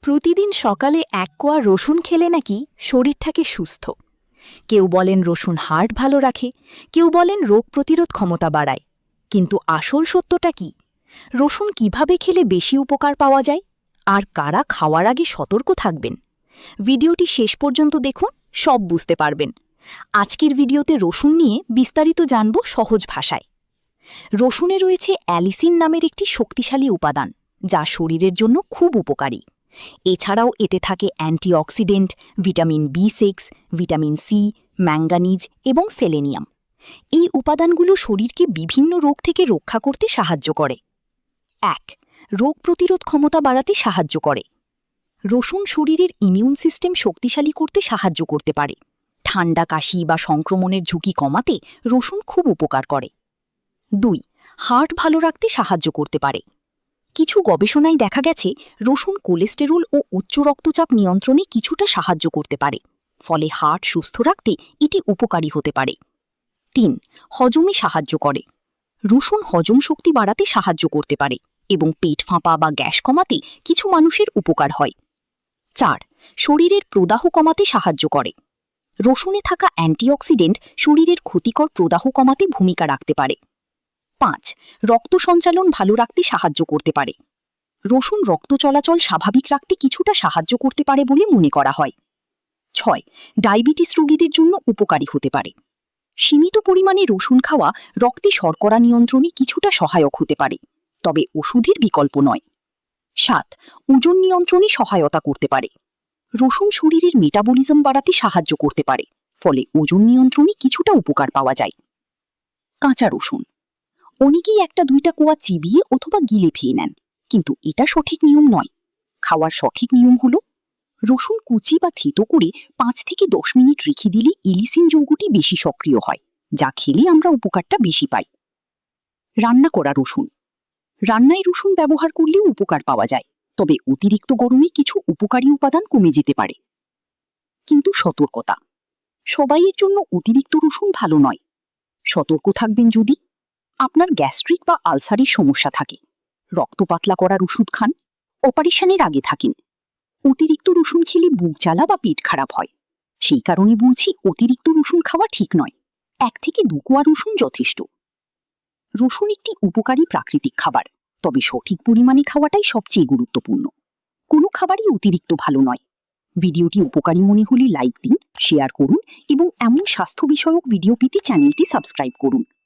প্রতিদিন সকালে এক কোয়া রসুন খেলে নাকি শরীর থাকে সুস্থ। কেউ বলেন রসুন হার্ট ভালো রাখে, কেউ বলেন রোগ প্রতিরোধ ক্ষমতা বাড়ায়। কিন্তু আসল সত্যটা কি? রসুন কিভাবে খেলে বেশি উপকার পাওয়া যায়, আর কারা খাওয়ার আগে সতর্ক থাকবেন? ভিডিওটি শেষ পর্যন্ত দেখুন, সব বুঝতে পারবেন। আজকের ভিডিওতে রসুন নিয়ে বিস্তারিত জানব সহজ ভাষায়। রসুনে রয়েছে অ্যালিসিন নামের একটি শক্তিশালী উপাদান, যা শরীরের জন্য খুব উপকারী। এছাড়াও এতে থাকে অ্যান্টিঅক্সিডেন্ট, ভিটামিন বি6, ভিটামিন সি, ম্যাঙ্গানিজ এবং সেলেনিয়াম। এই উপাদানগুলো শরীরকে বিভিন্ন রোগ থেকে রক্ষা করতে সাহায্য করে। ১. রোগ প্রতিরোধ ক্ষমতা বাড়াতে সাহায্য করে। রসুন শরীরের ইমিউন সিস্টেম শক্তিশালী করতে সাহায্য করতে পারে। ঠান্ডা, কাশি বা সংক্রমণের ঝুঁকি কমাতে রসুন খুব উপকার করে। ২. হার্ট ভালো রাখতে সাহায্য করতে পারে। কিছু গবেষণায় দেখা গেছে রসুন কোলেস্টেরল ও উচ্চ রক্তচাপ নিয়ন্ত্রণে কিছুটা সাহায্য করতে পারে, ফলে হার্ট সুস্থ রাখতে এটি উপকারী হতে পারে। ৩. হজমে সাহায্য করে। রসুন হজম শক্তি বাড়াতে সাহায্য করতে পারে এবং পেট ফাঁপা বা গ্যাস কমাতে কিছু মানুষের উপকার হয়। ৪. শরীরের প্রদাহ কমাতে সাহায্য করে। রসুনে থাকা অ্যান্টিঅক্সিডেন্ট শরীরের ক্ষতিকর প্রদাহ কমাতে ভূমিকা রাখতে পারে। ৫. রক্ত সঞ্চালন ভালো রাখতে সাহায্য করতে পারে। রসুন রক্ত চলাচল স্বাভাবিক রাখতে কিছুটা সাহায্য করতে পারে বলে মনে করা হয়। ৬. ডায়াবেটিস রোগীদের জন্য উপকারী হতে পারে। সীমিত পরিমাণে রসুন খাওয়া রক্তে শর্করা নিয়ন্ত্রণে কিছুটা সহায়ক হতে পারে, তবে ওষুধের বিকল্প নয়। ৭. ওজন নিয়ন্ত্রণে সহায়তা করতে পারে। রসুন শরীরের মেটাবলিজম বাড়াতে সাহায্য করতে পারে, ফলে ওজন নিয়ন্ত্রণে কিছুটা উপকার পাওয়া যায়। কাঁচা রসুন অনেকেই একটা দুইটা কোয়া চিবিয়ে অথবা গিলে খেয়ে নেন, কিন্তু এটা সঠিক নিয়ম নয়। খাওয়ার সঠিক নিয়ম হল রসুন কুচি বা থেতো করে ৫ থেকে ১০ মিনিট রেখে দিলে ইলিসিন যৌগটি বেশি সক্রিয় হয়, যা খেলে আমরা উপকারটা বেশি পাই। রান্না করা রসুন রান্নায় রসুন ব্যবহার করলেও উপকার পাওয়া যায়, তবে অতিরিক্ত গরমে কিছু উপকারী উপাদান কমে যেতে পারে। কিন্তু সতর্কতা, সবাইয়ের জন্য অতিরিক্ত রসুন ভালো নয়। সতর্ক থাকবেন যদি আপনার গ্যাস্ট্রিক বা আলসারের সমস্যা থাকে, রক্ত পাতলা করার ওষুধ খান, অপারেশনের আগে থাকেন। অতিরিক্ত রসুন খেলে বুক জ্বালা বা পেট খারাপ হয়, সেই কারণে বলছি অতিরিক্ত রসুন খাওয়া ঠিক নয়। ১ থেকে ২ কোয়া রসুন যথেষ্ট। রসুন একটি উপকারী প্রাকৃতিক খাবার, তবে সঠিক পরিমাণে খাওয়াটাই সবচেয়ে গুরুত্বপূর্ণ। কোনো খাবারই অতিরিক্ত ভালো নয়। ভিডিওটি উপকারী মনে হলে লাইক দিন, শেয়ার করুন এবং এমন স্বাস্থ্য বিষয়ক ভিডিও পেতে চ্যানেলটি সাবস্ক্রাইব করুন।